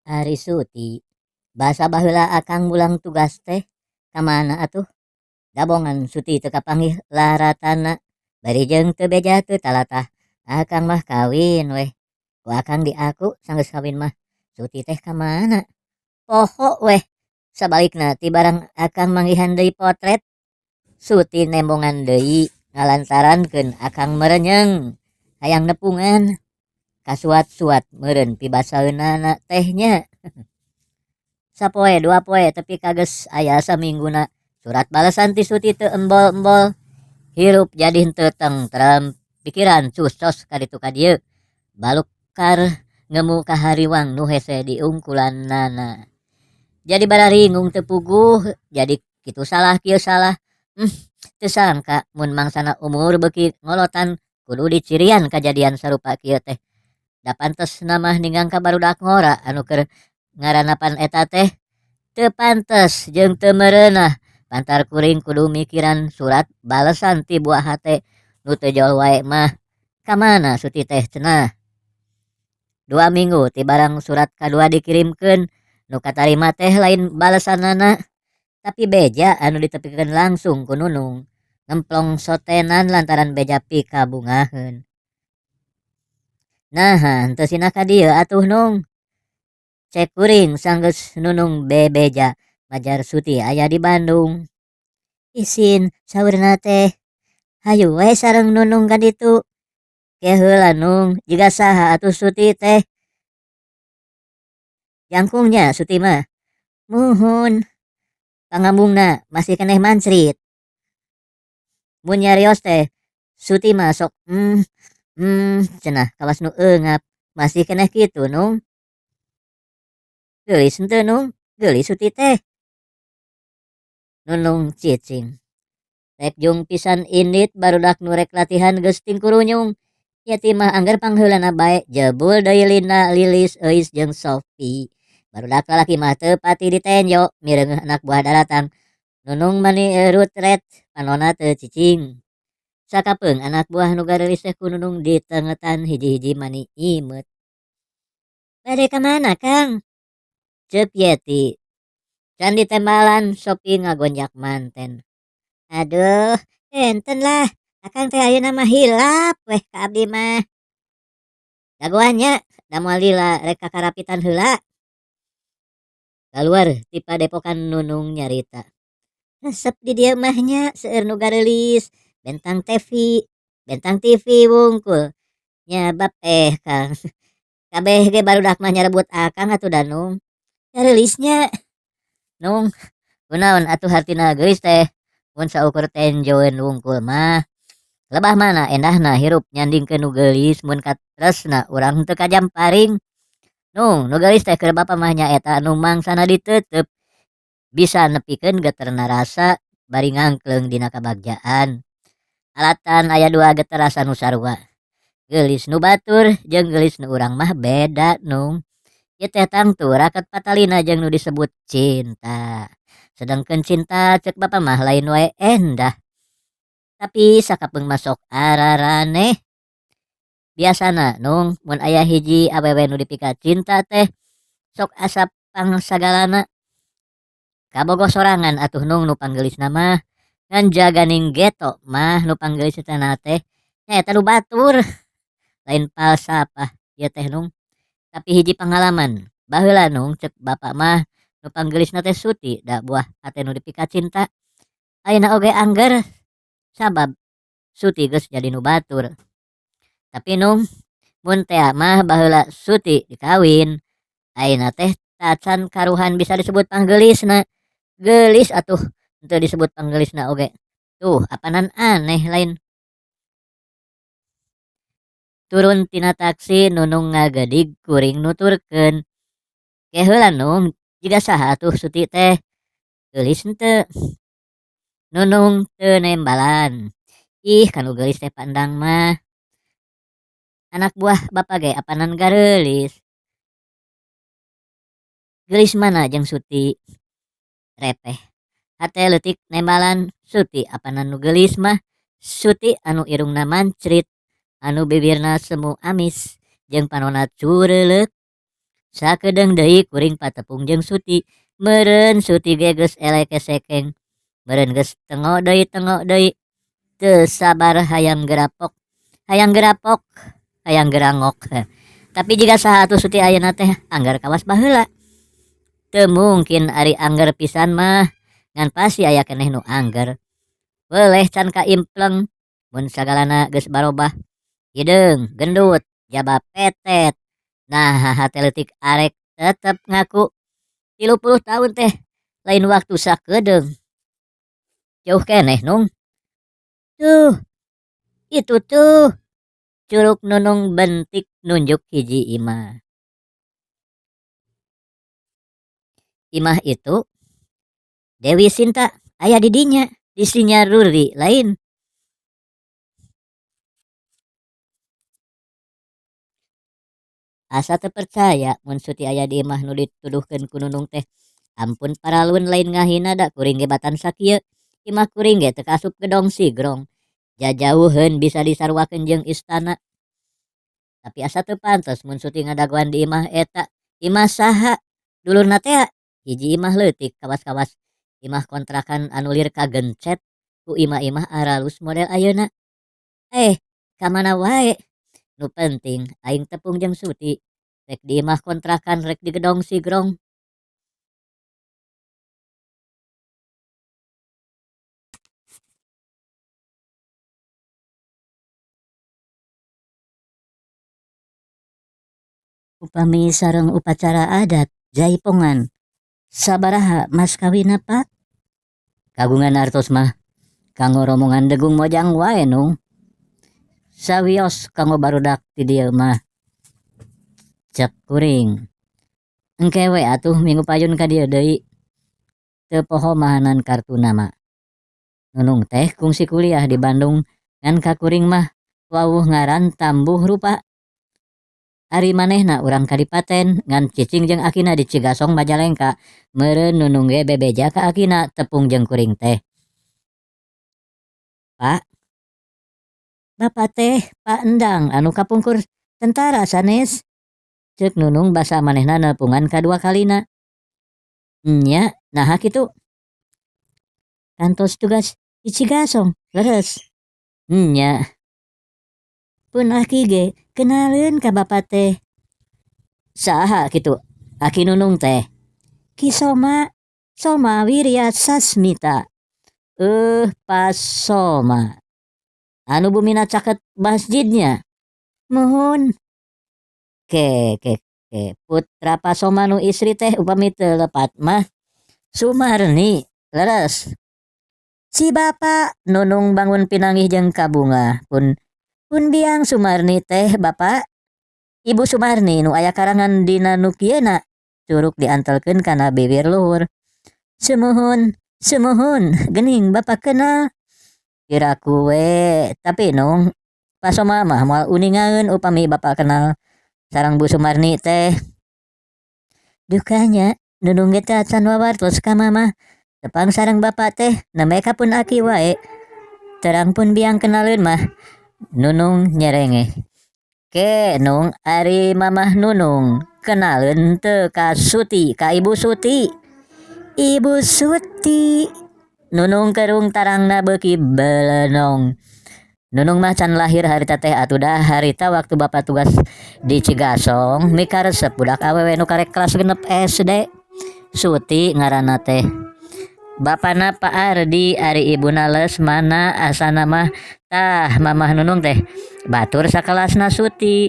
Ari Suti, basa baheula akang mulang tugas teh ka mana atuh? Gabongan Suti teu kapanggih laratana. Bari jeung teu beja teu talatah. Akang mah kawin weh. Ku akang di aku sanggeus kawin mah. Suti teh ka mana? Poho weh. Sabalikna ti barang akang manggihan deui potret, Suti nembongan deui ngalantarankeun akang merenyeng. Hayang nepungan. Kasuat-suat meureun pibasaeunana tehnya. Sapoe dua poe tapi kages aya samingguna surat balasan ti Suti teu embol-embol. Hirup jadi henteu tentrem, pikiran cusos kaditu ka dieu. Balukar ngemu kahariwang nu hese diungkulanana. Jadi bararingung teu puguh, jadi kitu salah kieu salah. Teu sangka mun mangsana umur beuki ngolotan kudu dicirian kajadian sarupa kieu teh. Da pantes mah ninggang ka barudak ngora anu keur ngaranapan eta teh. Teu pantes jeung teu meureunah pantar kuring kudu mikiran surat balesan ti buah hate nu teu jol wae mah. Kamana Suti teh cenah? 2 minggu ti barang surat kadua dikirimkeun nu katarima teh lain balesanana tapi beja anu ditepikeun langsung ku Nunung. Ngemplong sotenan lantaran beja pikabungaheun. Naha henteu cenah ka dieu atuh Nung. Cek kuring sanggeus Nunung bebeja majar Suti aya di Bandung. Isin saurna teh. Hayu we sareng Nunung ka ditu. Ke heula Nung, jiga saha atuh Suti teh? Jangkungnya Suti mah. Muhun. Pangambungna masih keneh mancrit. Mun nyarios teh Suti mah sok cenah kawas nu eungap. Masih keneh kitu Nung. Geulis henteu Nung? Geulis Suti teh. Nunung cicing. Rek jung pisan indit barudak nu rek latihan geus tingkurunyung. Ya ti mah angger pangheulana bae jebul deui Lina, Lilis, Euis jeung Sophie. Barudak lalaki mah teu pati ditenjo mireungeuh anak buah daratang. Nunung mani rutret panonna teu cicing. Sakapeung anak buah nu gareulis teh ku Nunung ditengetan hiji-hiji mani imeut. Bade ka mana Kang? Ceuk Yeti. Can ditembalan Sophie ngagonjak manten. Aduh, enten lah. Akang teh ayeuna mah hilap weh ka abdi mah. Dagoanya, da moal lila rek kakarapitan heula. Kaluar ti padepokan Nunung nyarita. Resep di dieu mah nya seueur nu gareulis, bentang TV, bentang TV wungkul. Nya bab Kang. Kabeh ge barudak mah nyarebut akang atuh da Nung. Gareulisnya. Nung, kunaon atuh hartina geulis teh? Mun saukur tenjoeun wungkul mah lebah mana endahna hirup nyandingkeun nu geulis mun katresna urang teu kajamparing. Nung, nu geulis teh keur bapa mah nyaeta nu mangsana diteuteup bisa nepikeun geterna rasa bari ngangkleung dina kabagjaan. Alatan aya 2 geter rasa nu sarua. Geulis nu batur jeung geulis nu urang mah beda Nung. Ieu teh tangtu raket patalina jeung nu disebut cinta. Sedengkeun cinta cek bapa mah lain wae endah. Tapi sakapeung masok araraneh. Biasana Nung mun aya hiji awewe nu dipika cinta teh sok asa pangsagalana. Kabogoh sorangan atuh Nung nu panggeulisna mah. Ngan jaganing geto mah nu panggeulisna teh nyaeta nu batur. Lain palsapah ieu teh Nung. Tapi hiji pangalaman. Baheula Nung cek bapa mah nu panggeulisna teh Suti da buah hate nu dipika cinta. Ayeuna oge angger sabab Suti geus jadi nu batur. Tapi Nung mun tea mah baheula Suti dikawin. Ayeuna teh tacan karuhan bisa disebut panggeulisna. Geulis atuh henteu disebut panggeulisna oge. Tuh apanan aneh lain. Turun tina taksi Nunung ngagedig kuring nuturkeun. Ke heula Nung, jiga saha atuh Suti teh? Geulis henteu? Nunung teu nembalan. Ih kanu geulis teh pandang mah. Anak buah bapa ge apanan gareulis. Geulis mana jeung Suti? Repeh. Hate leutik nembalan Suti apanan nu geulis mah. Suti anu irungna mancrit, anu bibirna semu amis jeung panonna cureleuk. Sakedeung deui kuring patepung jeung Suti. Meureun Suti ge geus eleke sekeng. Meureun geus tengok deui teu sabar hayang gerapok, hayang gerangok. Tapi jika saha atuh Suti ayeuna teh anggar kawas baheula. Teu mungkin ari angger pisan mah ngan pasti aya keneh nu angger. Weleh can kaimpleng mun sagalana geus barobah. Hideung, gendut, jaba petet. Nah, hate leutik arek tetep ngaku 30 tahun teh lain waktu sakedeung. Jauh keneh Nung. Tuh, itu tuh Curug Nunung bentik nunjuk hiji imah. Imah itu Dewi Sinta aya di dinya, isinya Ruri lain. Asa teu percaya mun Suti aya di imah nu dituduhkeun ku Nunung teh. Ampun paralun lain ngahina da kuring ge batan sakieu. Imah kuring ge teu kasup gedong sigrong. Jajauheun bisa disarwakeun jeung istana. Tapi asa teu pantes mun Suti ngadaguan di imah eta. Imah saha? Dulurna teh hiji imah leutik kawas-kawas. Imah kontrakan anu lir kagencet ku imah-imah aralus model ayeuna. Kamana wae. Nu penting aing tepung jeung Suti. Rek di imah kontrakan rek di gedong sigrong. Upami sareng upacara adat jaipongan. Sabaraha mas kawina Pak? Kagungan artos mah kanggo rombongan degung mojang wae Nung. Sawios kanggo barudak ti dieu mah. Cek kuring. Engke we atuh minggu payun ka dieu deui. Teu poho mahanan kartuna mah. Nunung teh kungsi kuliah di Bandung ngan ka kuring mah wawuh ngaran Tambuh rupa. Ari manehna urang kadipaten ngan cicing jeung akina di Cigasong Majalengka. Meureun Nunung ge bebeja ka akina tepung jeung kuring teh. Pak, Bapak teh Pak Endang anu kapungkur tentara sanes. Ceuk Nunung basa manehna nepungan kadua kalina. Nya, naha kitu? Kantos tugas di Cigasong, leres. Nya. Pun aki ge kenaleun ka Bapak teh. Saha kitu? Aki Nunung teh. Ki Soma, Soma Wirya Sasmita. Pas Soma. Anu bumina caket masjidnya. Muhun. Ke. Putra Pasoma nu istri teh upami teu lepat mah Sumarni. Leres. Si Bapak Nunung bangun pinangih jeung kabunga. Pun biang Sumarni teh Bapak. Ibu Sumarni nu aya karangan dina nu kieuna curug diantelkeun kana bibir luhur. Sumuhun, geuning Bapak kenal. Kiraku we, tapi Nung Pasoma mah moal uningaeun upami Bapak kenal sareng Bu Sumarni teh. Dukanya Nunung ge teh acan wawartos ka Mamah. Tepang sareng Bapak teh nemeka pun aki wae. Terang pun biang kenaleun mah Nunung nyerenge. Ke Nung ari Mamah Nunung kenaleun teu ka Suti, ka Ibu Suti. Ibu Suti. Nunung kerung tarangna beuki belenong. Nunung mah can lahir harita teh atuh harita waktu Bapak tugas di Cigasong mikaresep budak awewe nu karek kelas genep SD. Suti ngaranna teh. Bapana Pak Ardi ari ibuna Lesmana asana mah tah Mamah Nunung teh batur sakelasna Suti.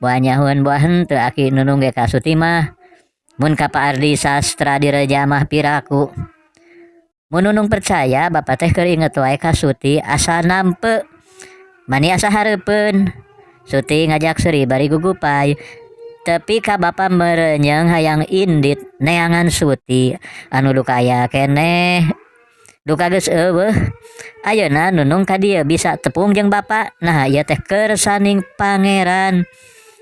Buanyaheun buah henteu aki Nunung ge ka Suti mah. Mun ka Pak Ardi sastra direja mah piraku. Mun Nunung percaya Bapak teh keur inget wae ka Suti asa nampe. Mani asa hareupeun. Suti ngajak Sri bari gugupay. Tapi ka Bapak merenyeng hayang indit neangan Suti. Anu duka aya keneh. Duka geus eueuh. Ayeuna Nunung ka dieu bisa tepung jeung Bapak. Nah ieu teh keur saning pangeran.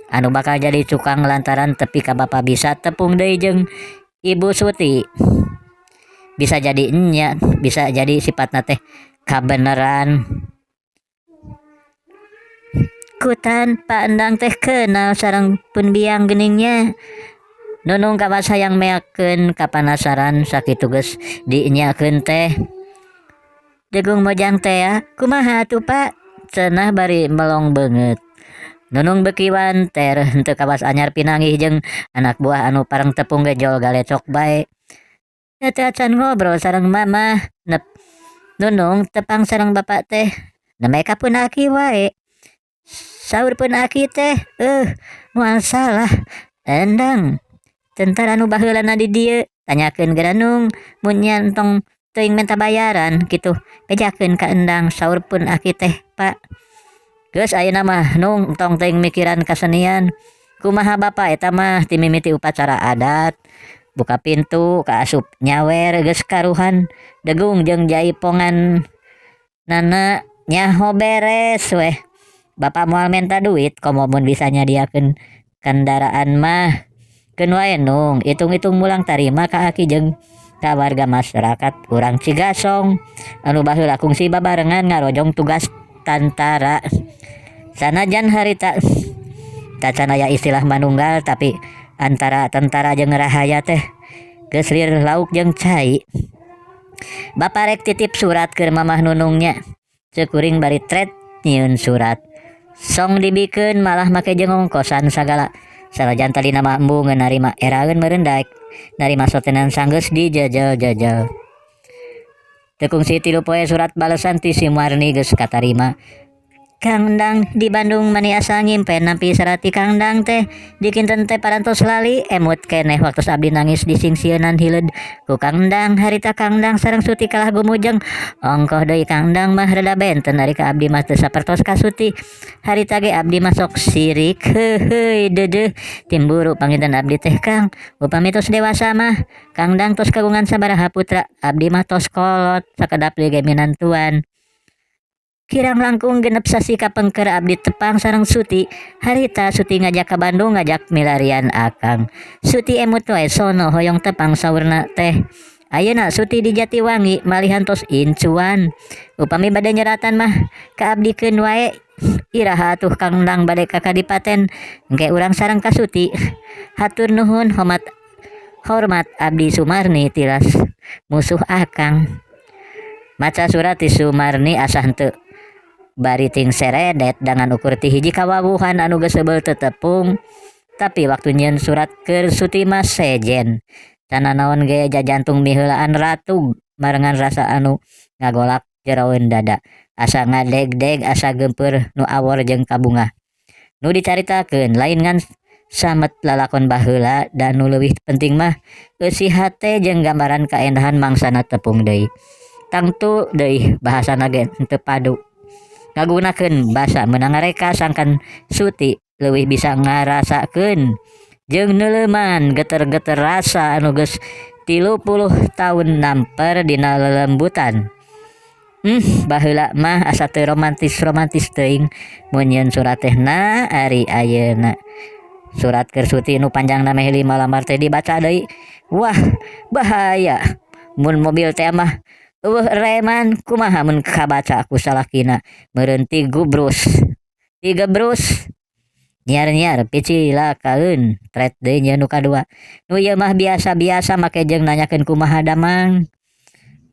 Anu bakal jadi cukang lantaran tepi ka Bapak bisa tepung deui jeung Ibu Suti. Bisa jadi enya, bisa jadi sifatna teh kabeneran. Kutan Pak Endang teh kenal sareng pun biang geningnya. Nunung kawas hayang meakeun kapanasaran sakitu geus dinyakeun teh. Jagung mojang teh ya, kumaha tuh pak? Cenah bari melong banget. Nunung bekiwan ter henteu kawas anyar pinanggih jeung anak buah anu pareng tepung gejol galecok bae. Ya teh acan ngobrol sareng mama. Nep Nunung tepang sareng bapak teh. Nemeka pun aki wae. Saur pun aki teh. Moal salah. Endang. Tentara anu baheulana di dieu tanyakeun geranung mun nyantong teuing minta bayaran kitu bejakeun ka endang saur pun aki teh pak geus ayeuna mah nung tong teuing mikiran kasenian kumaha bapa eta mah ti mimiti upacara adat buka pintu kaasup nyawer geus karuhan degung jeung jaipongan nana nyaho beres weh bapak moal minta duit komo mun bisa nyadiakeun kendaraan mah keun wae nung hitung-hitung mulang tarima ka aki jeung ka warga masyarakat urang Cigasong anu baheula kungsi babarengan ngarojong tugas tantara sanajan harita tacan aya istilah manunggal tapi antara tentara jeung rahaya teh geus lir lauk jeung cai bapa rek titip surat keur mamah nunungnya ceuk kuring bari tret nyieun surat song dibikeun malah make jeung ongkosan sagala salajan tadi nama embu ngenarima eraeun meureun daek narima sotenan sanggeus dijajal-jajal teu kungsi 3 poe surat balesan ti si Marni geus katarima Kang Dang di Bandung mani asa ngimpen nampi sarati Kang Dang teh dikinten teh parantos lali emut keneh waktu abdi nangis di singsieunan hileud ku Kang Dang harita Kang Dang sareng Suti kalah gumujeng ongkoh deui Kang Dang mah rada benten ari ka abdi mah teu sapertos ka Suti harita ge abdi mah sok sirik heuheuy deudeuh timburu panginten abdi teh Kang upami tos dewasa mah Kang Dang tos kagungan sabaraha putra abdi mah tos kolot sakedap deui ge minantuan kirang langkung genep sasi kapengker abdi tepang sareng Suti harita Suti ngajak ka Bandung ngajak milarian akang Suti emut wae sono hoyong tepang saurna teh ayeuna Suti di Jatiwangi malihan tos incuan upami bade nyeratan mah kaabdikeun wae iraha atuh Kang Dang bade ka Kadipaten engke urang sareng ka Suti hatur nuhun hormat abdi Sumarni tilas musuh akang maca surat ti Sumarni asa henteu bari ting seredet dengan ukur ti hiji kawawuhan anu geus seubel teu tepung tapi waktu nyieun surat keur Suti mah sejen cenah naon ge jajantung miheulaan ratu marengan rasa anu ngagolak jeroeun dada asa ngadeg-deg asa gempeur nu awor jeung kabunga nu dicaritakeun lain ngan samet lalakon baheula dan nu leuwih penting mah eusi hate jeung gambaran kaendahan mangsana tepung deui tangtu deui bahasana ge teu padu ngagunakeun basa meunang ngareka sangkan Suti leuwih bisa ngarasakeun jeung neuleuman geter-geter rasa anu geus 30 tahun namper dina lelembutan baheula mah asa teu romantis teuing mun nyieun surat teh na ari ayeuna surat keur Suti nu panjangna meh 5 lambar teh dibaca deui wah bahaya mun mobil teh mah reman kumaha mun kabaca aku salakina meureun tigebrus nyar picilakaeun tret deui nya nu kadua nu ieu mah biasa-biasa make jeung nanyakeun kumaha damang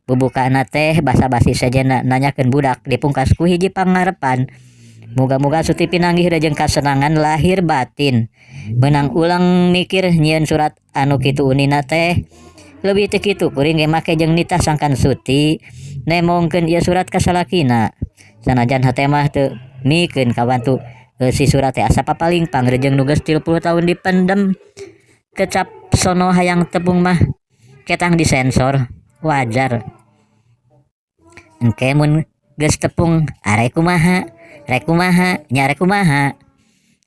bubukana teh basa-basi sejenna nanyakeun budak dipungkas ku hiji pangarepan muga-muga Suti pinanggih jeung kasenangan lahir batin meunang ulang mikir nyieun surat anu kitu unina teh leuwih teu kitu kuring ge make jeung nitah sangkan Suti nemongkeun ieu surat ka salakina sanajan hate mah teu mikeun kawantu si surat teh asa papaling pangrejeng nu geus 30 tahun dipendem kecap sono hayang tepung mah ketang disensor wajar engke mun geus tepung arek kumaha rek kumaha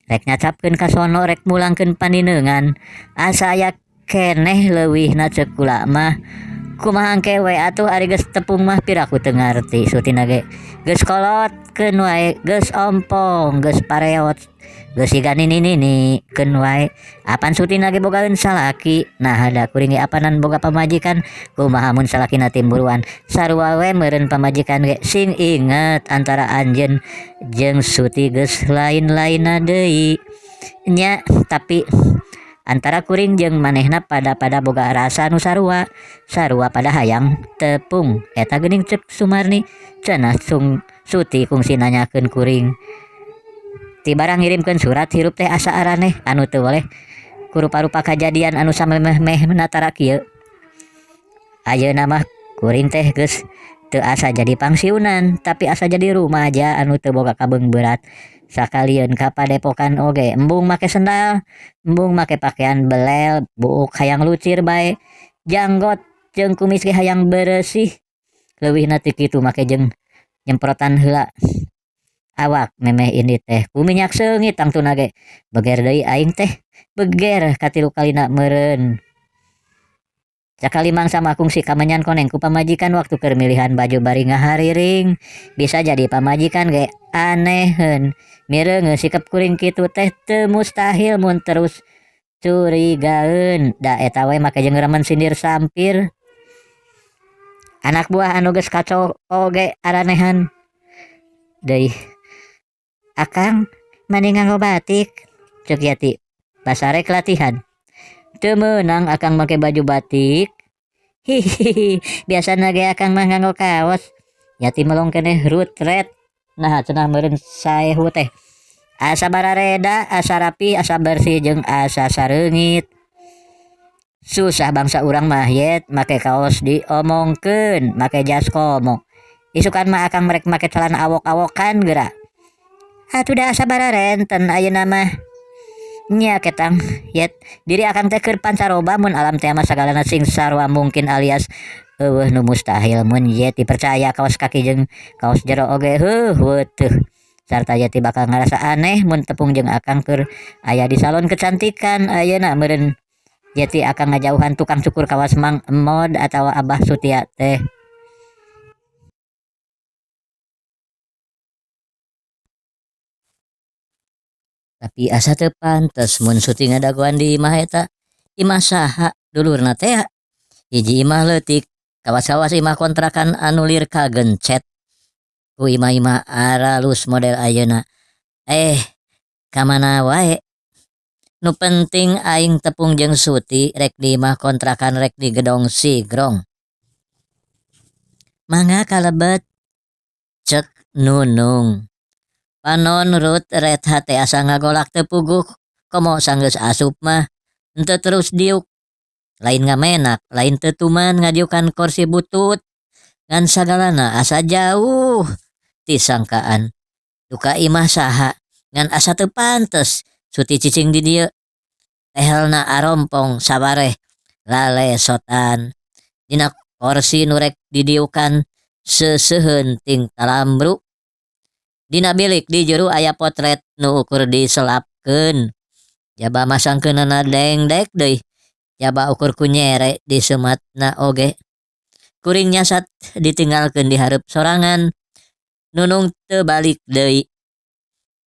rek ngacapkeun ka sono rek mulangkeun panindeungan asa aya keneh leuwihna ceuk kula mah kumaha engke we atuh ari geus tepung mah piraku teu ngarti Sutina ge geus kolot keun wae geus ompong geus pareot geus siga nini keun wae apan Sutina ge bogaeun salaki nah hada kuring ge apanan boga pamajikan kumaha mun salakina timburuan sarua we meureun pamajikan ge sing inget antara anjeun jeung Suti geus lain-lainna deui nya tapi antara kuring jeung manehna pada boga rasa nu sarua pada hayang tepung eta geuning cek Sumarni cenah Suti kungsi nanyakeun kuring ti barang ngirimkeun surat hirup teh asa araneh anu teu boleh ku rupa-rupa kajadian anu samemeh-meh natara kieu ayeuna mah kuring teh geus teu asa jadi pangsiunan tapi asa jadi rumaja anu teu boga kabeung berat sakalian ka padepokan oge embung make sendal embung make pakaian belel buuk hayang lucir bae janggot jeung kumis ge hayang bersih leuwihna ti kitu make jeung nyemprotan heula awak memeh ini teh ku minyak seungit tangtuna ge beger deui aing teh beger katilu kalina meureun Sakali mangsa makung si kamenyan koneng ku pamajikan waktu keur milihan baju bari ngahariring bisa jadi pamajikan ge aneheun mireung sikep kuring kitu teh teu mustahil mun terus curigaeun da eta we make jeung remen sindir sampir anak buah anu geus kacau oge aranehan deui akang mani nganggo batik ceuk yati basarek latihan teu meunang akang make baju batik hihihi biasana ge akang mah nganggo kaos yati melong keneh rutret nah cenah meureun saehu teh asa barareda asa rapi asa bersih jeung asa sareungit susah bangsa urang mah yet make kaos diomongkeun make jas komo isukan mah akang merek make celana awok-awokan geura atuh da asa bararenten ayeuna mah nya ketang yet diri akang teh keur pancaroba mun alam teh mah sagalana sing sarua mungkin alias eueuh nu mustahil mun yet dipercaya kaos kaki jeung kaos jero oge weutuh sarta yeti bakal ngarasa aneh mun tepung jeung akang keur aya di salon kecantikan ayeuna meureun yeti akang ngajauhan tukang cukur kawas Mang Emod atawa Abah Sutia teh tapi asa teu pantes mun Suti ngadaguan di imah eta imah saha dulurna teh hiji imah leutik kawas-kawas imah kontrakan anu lir kagencet ku imah-imah aralus model ayeuna kamana wae nu penting aing tepung jeung Suti rek di imah kontrakan rek di gedong sigrong mangga kalebet cek Nunung panon Rut ret hate asa ngagolak teu puguh komo sanggeus asup mah henteu terus diuk lain ngamenak lain teu tuman ngadiukan kursi butut ngan sagalana asa jauh ti sangkaan duka imah saha ngan asa teu pantes Suti cicing di dieu ehelna arompong sabareh lalesotan dina kursi nu rek didiukan seuseheun ting talambruk dina bilik di jero aya potret nu ukur diselapkeun jaba masangkeunana dengdek deui jaba ukur kunyere di sematna oge kuring nyasat ditinggalkeun di hareup sorangan Nunung teu balik deui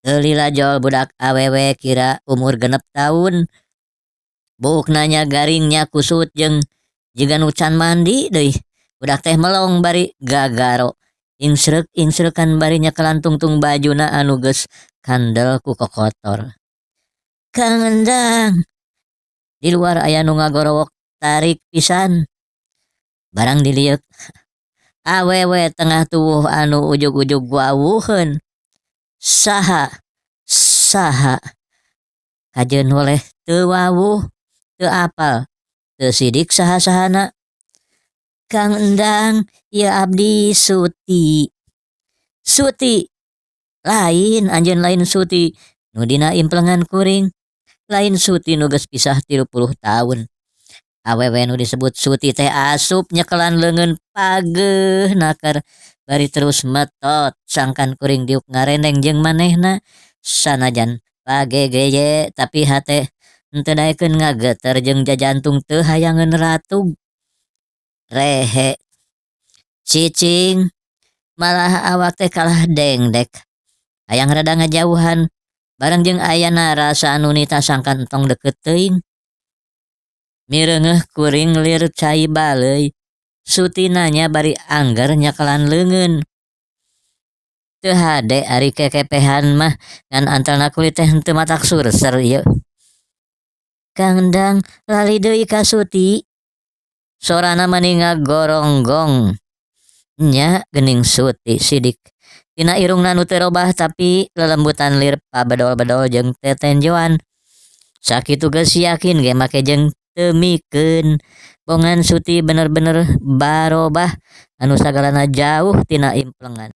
teu lila jol budak awewe kira umur 6 tahun buuk nanya garingnya kusut jeung jiga nu can mandi deui budak teh melong bari gagaro ingsreukan bari nyekelan tungtung bajuna anu geus kandel ku kokotor Kang Endang di luar aya nu ngagorowok tarik pisan barang diliuk awewe tengah tuwuh anu ujug-ujug wawuheun saha kajeun oleh teu wawuh teu apal teu sidik saha-sahana Kang Endang ieu abdi Suti lain anjeun lain Suti nu dina implengan kuring lain Suti nu geus pisah 30 tahun awewe nu disebut Suti teh asup nyekelan leungeun pageuh nakar bari terus metot sangkan kuring diuk ngareneng jeung manehna sanajan pagegeye tapi hate henteu daekeun ngageter jeung jajantung teu hayangeun ratug rehe cicing malah awak teh kalah dengdek hayang rada ngajauhan bareng jeung ayana rasa anu nita sangkan entong deukeut teuing mireungeuh kuring lir cai baleui Suti nanya bari angger nyakelan leungeun teu hade ari kekepehan mah ngan antalna kulit teh henteu matak surser ieu Kang Dang lali deui ka Suti. Sorana maninga goronggong. Nya gening Suti sidik. Tina irungna nu teu robah tapi lelembutan lir pabadol-badol jeung tetenjoan. Sakitu geus yakin ge make jeung teu mikeun. Bongan Suti bener-bener barobah anu sagalana jauh tina implengan.